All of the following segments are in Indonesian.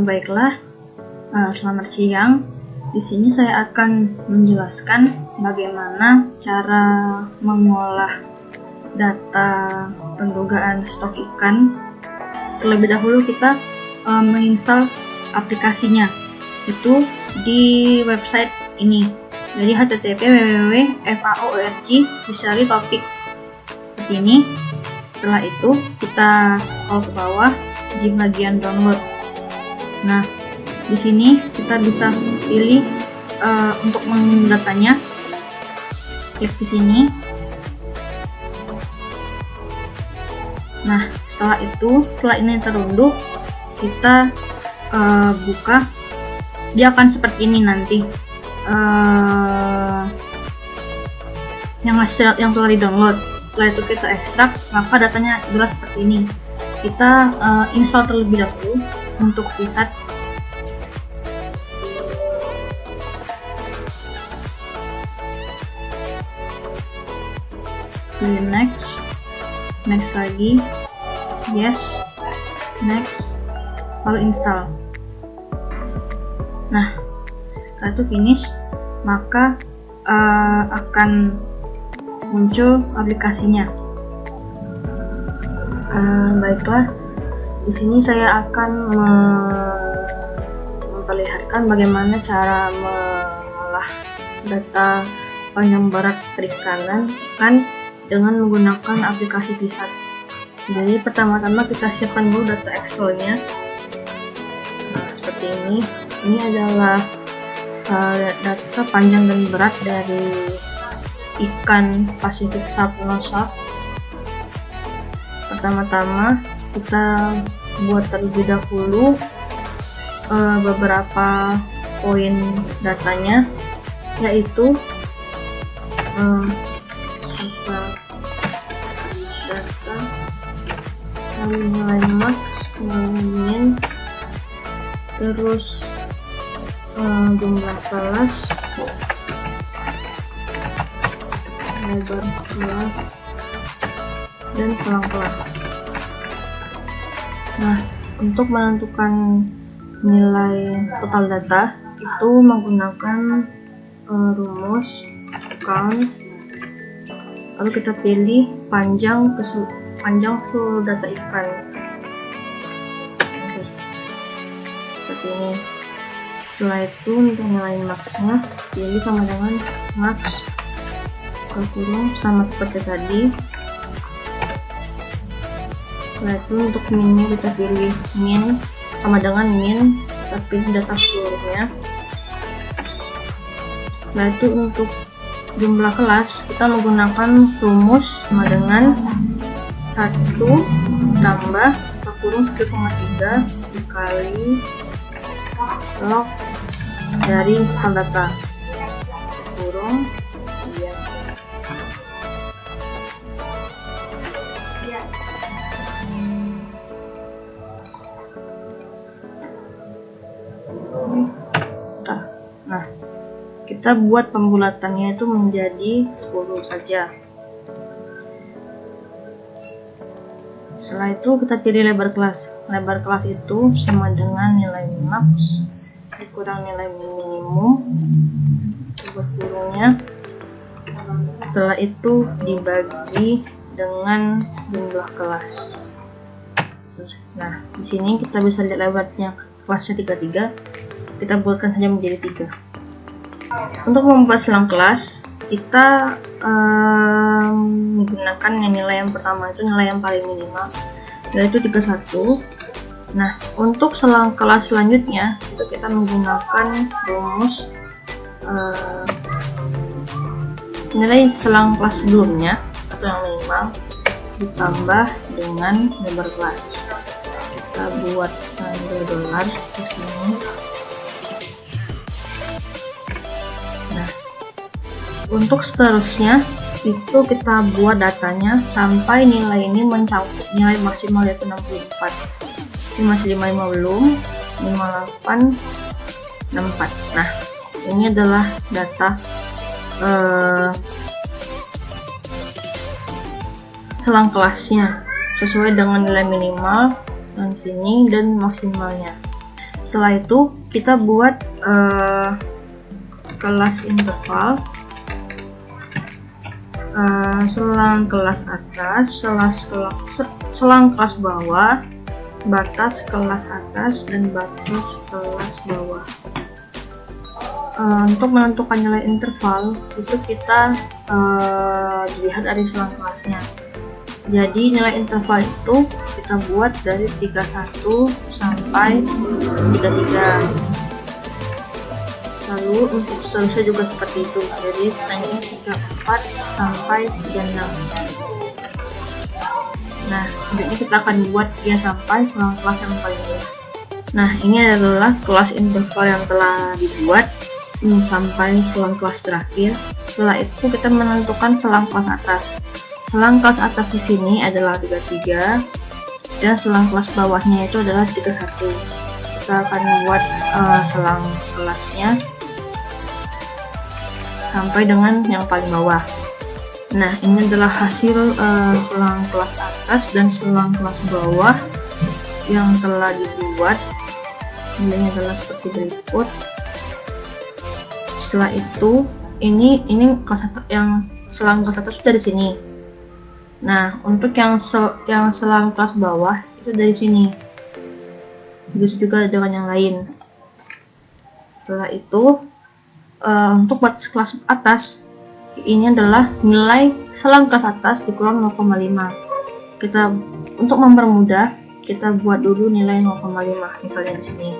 Baiklah, selamat siang. Di sini saya akan menjelaskan bagaimana cara mengolah data pendugaan stok ikan. Terlebih dahulu kita menginstal aplikasinya, itu di website ini. Jadi http://www.faorg/topik seperti ini. Setelah itu kita scroll ke bawah di bagian download. Nah, di sini kita bisa pilih untuk mendatanya. Klik di sini. Nah, setelah ini terunduh, kita buka. Dia akan seperti ini nanti. Yang telah di-download. Setelah itu kita ekstrak, maka datanya jelas seperti ini. Kita install terlebih dahulu untuk VSAT. Pilih next lagi, yes, next, lalu install. Nah, setelah itu finish, maka akan muncul aplikasinya. Baiklah, di sini saya akan memperlihatkan bagaimana cara mengolah data panjang berat perikanan ikan dengan menggunakan aplikasi VSAT. Jadi pertama-tama kita siapkan dulu data Excel-nya. Nah, seperti ini. Ini adalah data panjang dan berat dari ikan Pacific Sapnosa. Pertama-tama kita buat terlebih dahulu beberapa poin datanya, yaitu data nilai max, nilai min, terus jumlah kelas, lebar kelas, dan selang kelas. Nah, untuk menentukan nilai total data itu menggunakan rumus count, lalu kita pilih panjang seluruh data ikan seperti ini. Setelah itu untuk nilai max-nya pilih sama dengan max kurung sama seperti tadi. Setelah itu untuk minnya kita pilih min sama dengan min, kita pilih data seluruhnya. Setelah itu untuk jumlah kelas kita menggunakan rumus sama dengan 1 tambah kurung 1,3 dikali log dari total data kurung Nah, kita buat pembulatannya itu menjadi 10 saja. Setelah itu kita pilih lebar kelas. Lebar kelas itu sama dengan nilai max dikurang nilai minimum buat kurungnya. Setelah itu dibagi dengan jumlah kelas. Nah, di sini kita bisa lihat lebarnya kelasnya 33. Kita buatkan saja menjadi 3. Untuk membuat selang kelas, kita menggunakan nilai yang pertama, itu nilai yang paling minimal, yaitu 31. Nah, untuk selang kelas selanjutnya itu kita menggunakan rumus nilai selang kelas sebelumnya atau yang minimal ditambah dengan lebar kelas. Kita buat tanda dolar di sini. Nah, untuk seterusnya itu kita buat datanya sampai nilai ini mencakup nilai maksimal yaitu 64. Ini masih 55 belum, 58, 64. Nah, ini adalah data selang kelasnya sesuai dengan nilai minimal dan sini dan maksimalnya. setelah itu kita buat kelas interval, selang kelas atas, selang kelas bawah, batas kelas atas, dan batas kelas bawah. Untuk menentukan nilai interval itu kita dilihat dari selang kelasnya. Jadi nilai interval itu kita buat dari 31 sampai 33. Lalu untuk seterusnya juga seperti itu. Jadi ini 34 sampai 36. Nah, ini kita akan buat dia sampai selang kelas yang paling bawah. Nah, ini adalah kelas interval yang telah dibuat sampai selang kelas terakhir. Setelah itu kita menentukan selang kelas atas. Selang kelas atas di sini adalah 33 dan selang kelas bawahnya itu adalah 31. Kita akan buat selang kelasnya sampai dengan yang paling bawah. Nah, ini adalah hasil selang kelas atas dan selang kelas bawah yang telah dibuat. Nilainya adalah seperti berikut. Setelah itu, ini kelas yang selang kelas atas dari sini. Nah, untuk yang selang kelas bawah itu dari sini. Begitu juga dengan yang lain. Setelah itu, untuk batas kelas atas, ini adalah nilai selang kelas atas dikurang 0,5. Kita untuk mempermudah, kita buat dulu nilai 0,5 misalnya di sini.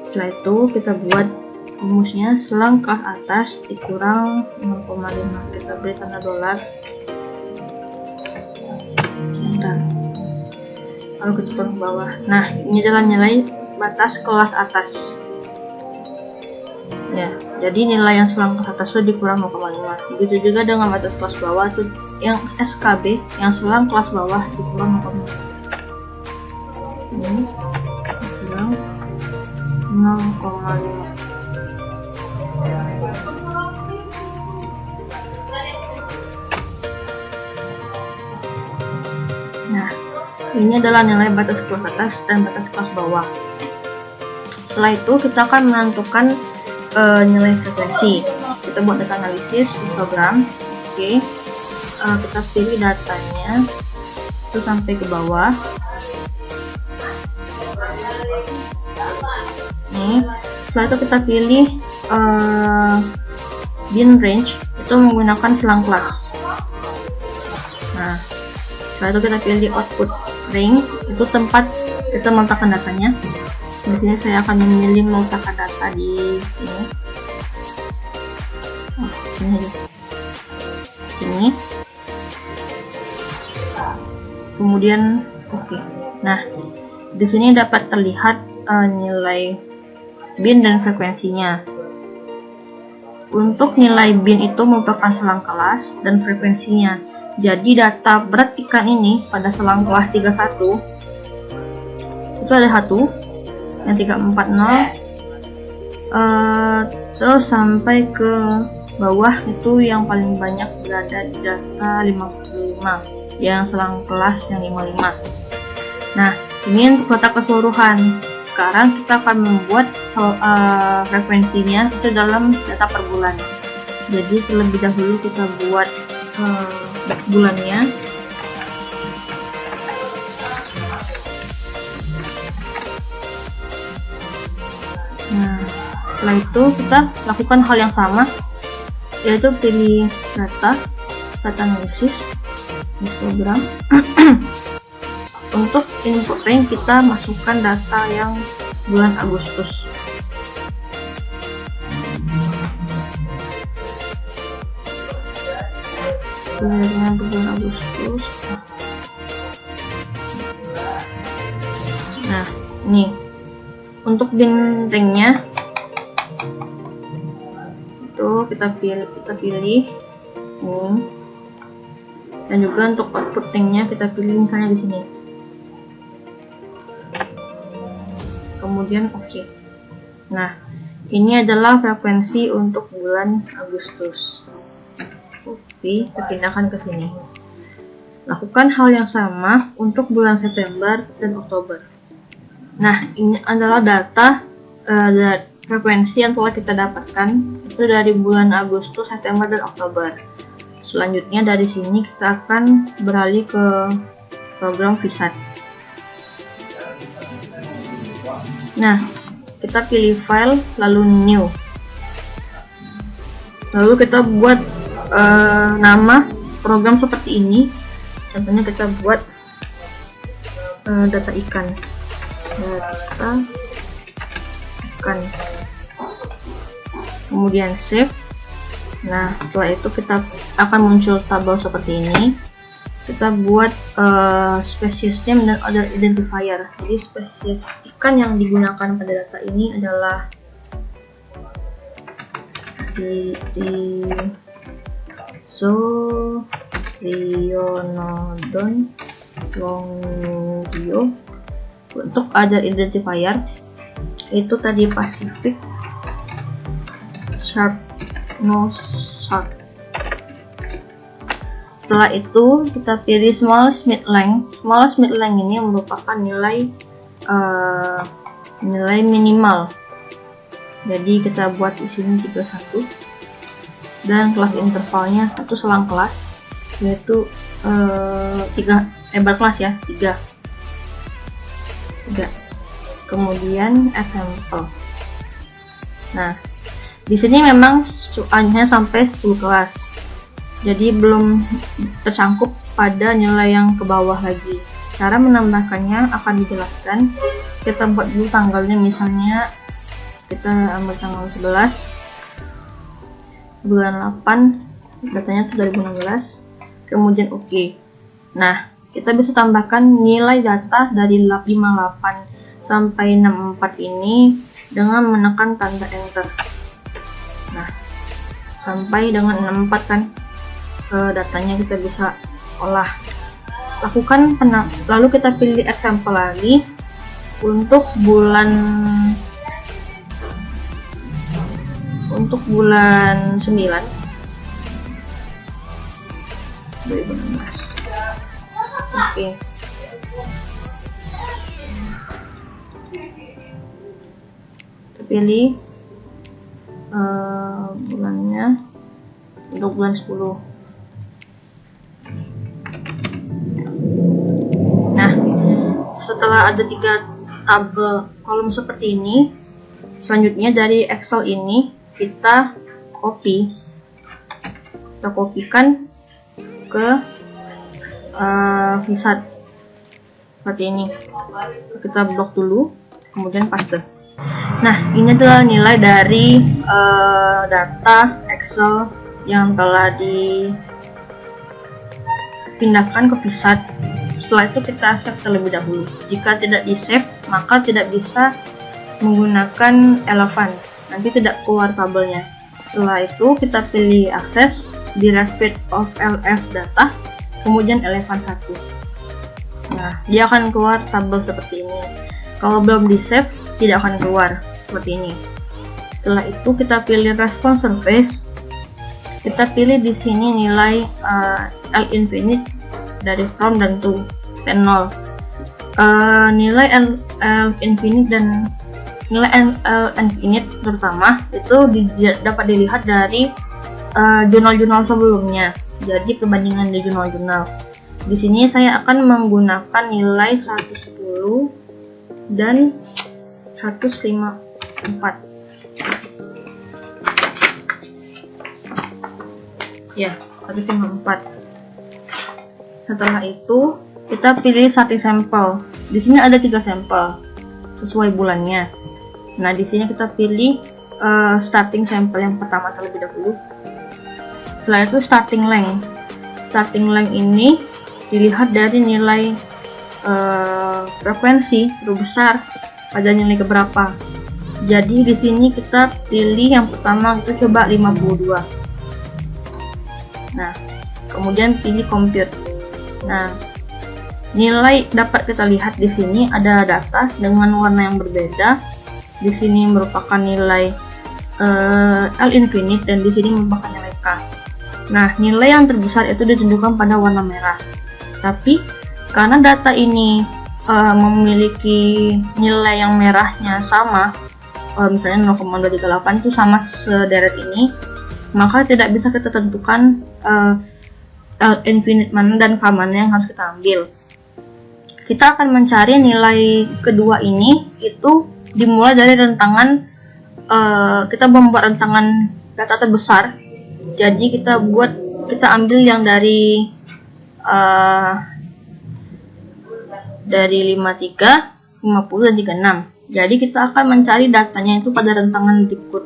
Setelah itu kita buat rumusnya selang kelas atas dikurang 0,5. Kita beri tanda dolar. Lalu kita turun ke bawah. Nah, ini adalah nilai batas kelas atas. Ya, jadi nilai yang selang kelas atas itu dikurang 0,5. Begitu juga dengan batas kelas bawah itu yang SKB, yang selang kelas bawah dikurang 0,5. Ini dikurang 0,5. Nah, ini adalah nilai batas kelas atas dan batas kelas bawah. Setelah itu kita akan menentukan nilai frekuensi. Kita buat data analisis histogram. Oke. Kita pilih datanya itu sampai ke bawah. Nih, setelah itu kita pilih bin range, itu menggunakan selang kelas. Nah, setelah itu kita pilih output ring, itu tempat kita meletakkan datanya. Di sini saya akan memilih meletakkan data di sini. Sini. Kemudian oke. Nah, di sini dapat terlihat nilai bin dan frekuensinya. Untuk nilai bin itu merupakan selang kelas dan frekuensinya. Jadi data berat ikan ini pada selang kelas 31 itu ada 1 yang 340, terus sampai ke bawah itu yang paling banyak berada di data 55, yang selang kelas yang 55. Nah, ini untuk data keseluruhan. Sekarang kita akan membuat frekuensinya itu dalam data per bulan. Jadi terlebih dahulu kita buat bulannya. Nah, setelah itu kita lakukan hal yang sama, yaitu pilih data analisis histogram. Untuk input range kita masukkan data yang bulan Agustus. Bulan Agustus. Nah, ini untuk bin ringnya itu kita pilih ini, dan juga untuk output ringnya kita pilih misalnya di sini. Kemudian oke. Nah, ini adalah frekuensi untuk bulan Agustus. Oke, kita pindahkan ke sini. Lakukan hal yang sama untuk bulan September dan Oktober. Nah, ini adalah data frekuensi yang telah kita dapatkan itu dari bulan Agustus, September, dan Oktober. Selanjutnya dari sini kita akan beralih ke program VSAT. Nah, kita pilih file lalu new. Lalu kita buat nama program seperti ini. Contohnya kita buat data ikan. Kemudian save. Nah, setelah itu kita akan muncul tabel seperti ini. Kita buat species name dan other identifier. Jadi spesies ikan yang digunakan pada data ini adalah Rionodon longio. Untuk other identifier itu tadi Pacific sharp nose shark. Setelah itu kita pilih smallest mid length. Smallest mid length ini merupakan nilai minimal. Jadi kita buat di sini 31 dan kelas intervalnya satu selang kelas, yaitu 3 berkelas ya, 3. Kemudian example. Nah, di sini memang hanya sampai 10 kelas. Jadi belum tercangkup pada nilai yang ke bawah lagi. Cara menambahkannya akan dijelaskan. Kita buat dulu tanggalnya, misalnya kita ambil tanggal 11 bulan 8, datanya itu 2016. Kemudian oke. Nah, kita bisa tambahkan nilai data dari 58 sampai 64 ini dengan menekan tanda enter. Nah, sampai dengan 64 kan datanya kita bisa olah. Lalu kita pilih example lagi untuk bulan 9 2016. Oke. Kita pilih bulannya untuk bulan 10. Nah, setelah ada 3 tabel kolom seperti ini, selanjutnya dari Excel ini kita kopikan ke VSAT seperti ini. Kita blok dulu, kemudian paste. Nah, ini adalah nilai dari data Excel yang telah dipindahkan ke VSAT. Setelah itu kita save terlebih dahulu. Jika tidak di save, maka tidak bisa menggunakan Elephant, nanti tidak keluar tabelnya. Setelah itu kita pilih akses, Derived of LF data, kemudian Elephant 1. Nah, dia akan keluar tabel seperti ini. Kalau belum di save, tidak akan keluar seperti ini. Setelah itu kita pilih response surface. Kita pilih di sini nilai L infinite dari from dan to, dan 0. Nilai L infinite dan nilai L infinite terutama itu dapat dilihat dari jurnal-jurnal sebelumnya. Jadi perbandingan di jurnal-jurnal. Di sini saya akan menggunakan nilai 110 dan 154. Ya, 154. Setelah itu kita pilih starting sampel. Di sini ada 3 sampel sesuai bulannya. Nah, di sini kita pilih starting sampel yang pertama terlebih dahulu. Setelah itu starting length. Starting length ini dilihat dari nilai frekuensi terbesar pada nilai keberapa. Jadi di sini kita pilih yang pertama itu coba 52. Nah, kemudian pilih compute. Nah, nilai dapat kita lihat di sini ada data dengan warna yang berbeda. Di sini merupakan nilai L infinite dan di sini merupakan nilai K. Nah, nilai yang terbesar itu ditunjukkan pada warna merah. Tapi karena data ini memiliki nilai yang merahnya sama, misalnya 0,238 itu sama sederet ini, maka tidak bisa kita tentukan L infinite mana dan K mana yang harus kita ambil. Kita akan mencari nilai kedua ini itu dimulai dari rentangan, kita membuat rentangan data terbesar. Jadi kita ambil yang dari 53, 50 dan 36. Jadi kita akan mencari datanya itu pada rentangan berikut.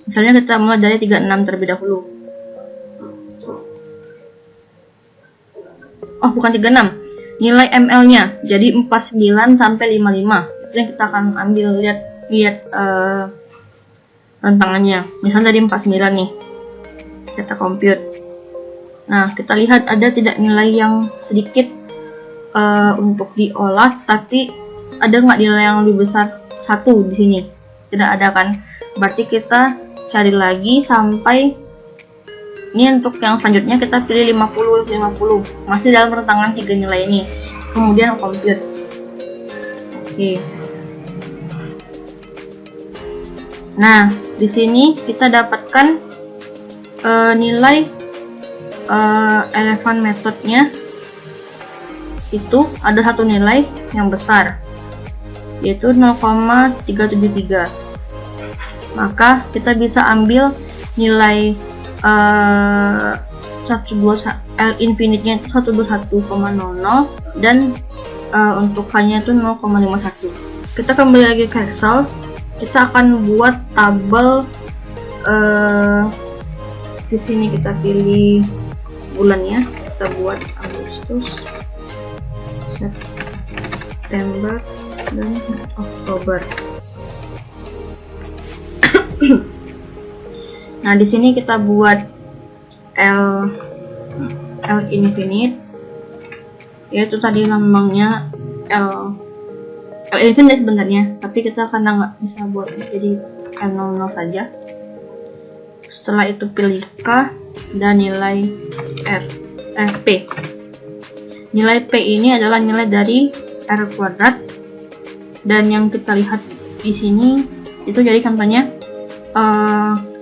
Misalnya kita mulai dari 36 terlebih dahulu. Oh, bukan 36. Nilai ml-nya. Jadi 49 sampai 55. Itu yang kita akan ambil, lihat rentangannya. Misalnya dari 49 nih. Kita compute. Nah, kita lihat ada tidak nilai yang sedikit untuk diolah, tapi ada nggak nilai yang lebih besar 1 di sini? Tidak ada kan? Berarti kita cari lagi sampai ini. Untuk yang selanjutnya kita pilih 50 masih dalam rentangan 3 nilai ini, kemudian compute. Oke. Nah, di sini kita dapatkan nilai elephant methodnya itu ada satu nilai yang besar, yaitu 0,373. Maka kita bisa ambil nilai L infinite-nya itu 121,00 dan untuk K-nya itu 0,51. Kita kembali lagi ke Excel. Kita akan buat tabel. Di sini kita pilih bulannya, kita buat Agustus, September, dan Oktober. Nah, di sini kita buat L infinite, yaitu tadi lambangnya L infinite sebenarnya, tapi kita karena nggak bisa buat jadi L00 saja. Setelah itu pilih K dan nilai P. Nilai P ini adalah nilai dari R kuadrat, dan yang kita lihat di sini itu jadi contohnya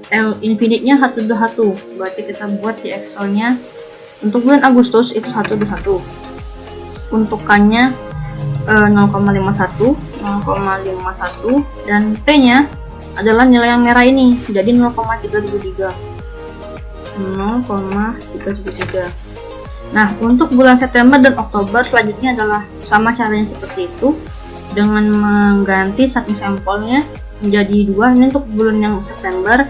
L infinite-nya 121. Berarti kita buat di Excel-nya untuk bulan Agustus itu 121. Untuk K-nya 0,51, dan P-nya adalah nilai yang merah ini, jadi 0,373. Nah, untuk bulan September dan Oktober selanjutnya adalah sama caranya seperti itu, dengan mengganti satu sampelnya menjadi 2. Ini untuk bulan yang September.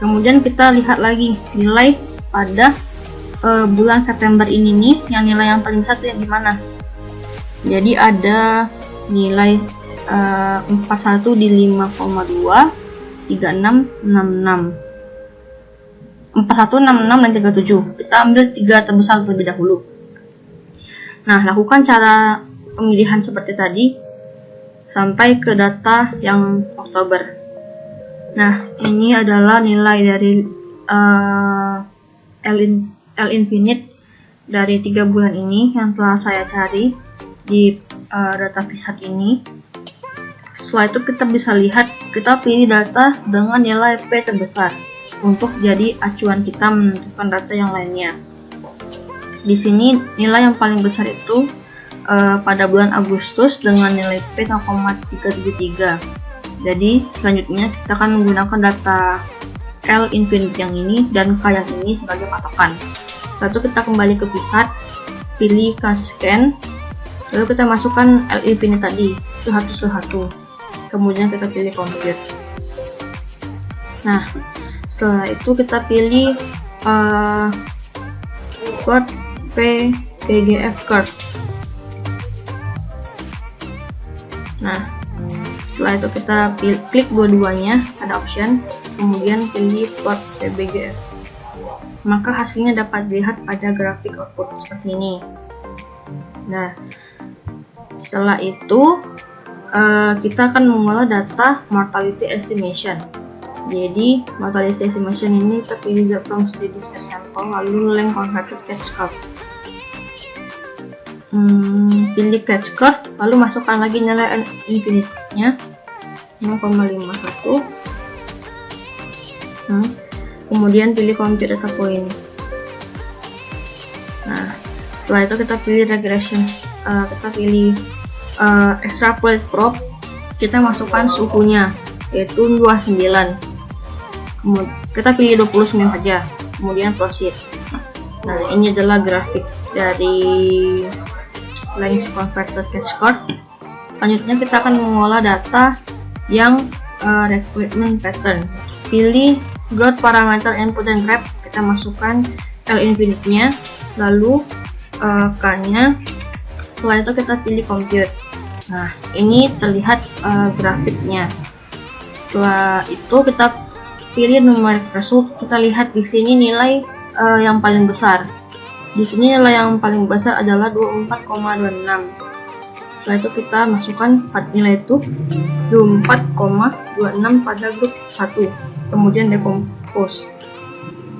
Kemudian kita lihat lagi nilai pada bulan September ini nih, yang nilai yang paling besar yang di mana. Jadi ada nilai 41 di 5,2, 36, 66. 41, 66, dan 37. Kita ambil 3 terbesar terlebih dahulu. Nah, lakukan cara pemilihan seperti tadi sampai ke data yang Oktober. Nah, ini adalah nilai dari L infinite dari 3 bulan ini yang telah saya cari di data Vsat ini. Setelah itu kita bisa lihat, kita pilih data dengan nilai P terbesar untuk jadi acuan kita menentukan data yang lainnya. Di sini nilai yang paling besar itu pada bulan Agustus dengan nilai P 0,373. Jadi selanjutnya kita akan menggunakan data L infinite yang ini dan K yang ini sebagai patokan. Setelah itu kita kembali ke Vsat, pilih K scan, lalu kita masukkan L infinite tadi itu 1 kemudian kita pilih compute. Nah, setelah itu kita pilih plot PGF curve. Nah, setelah itu kita klik dua-duanya, ada option, kemudian pilih plot PGF. Maka hasilnya dapat dilihat pada grafik output seperti ini. Nah, setelah itu kita akan mengolah data mortality estimation. Jadi mortality estimation ini kita pilih from steady state sample, lalu length converted catch curve. pilih catch chord, lalu masukkan lagi nilai infinite-nya 0,51. Kemudian pilih compute data point. Nah, setelah itu kita pilih regression, kita pilih extrapolate probe, kita masukkan suhunya yaitu 29. Kemudian kita pilih 29 saja, kemudian proceed. Nah, ini adalah grafik dari length converted catch chord. Selanjutnya kita akan mengolah data yang requirement pattern. Pilih growth parameter input dan grep, kita masukkan L infinite-nya, lalu K-nya. Setelah itu kita pilih compute. Nah, ini terlihat grafiknya. Setelah itu kita pilih numeric result. Kita lihat di sini nilai yang paling besar. Di sini nilai yang paling besar adalah 24,26. Setelah itu kita masukkan nilai itu 24,26 pada grup 1. Kemudian decompose.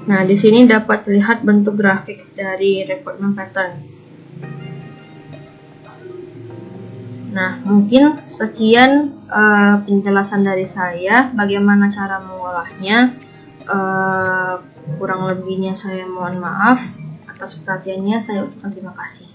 Nah, di sini dapat terlihat bentuk grafik dari requirement pattern. Nah, mungkin sekian penjelasan dari saya bagaimana cara mengolahnya. Kurang lebihnya saya mohon maaf. Atas perhatiannya saya ucapkan terima kasih.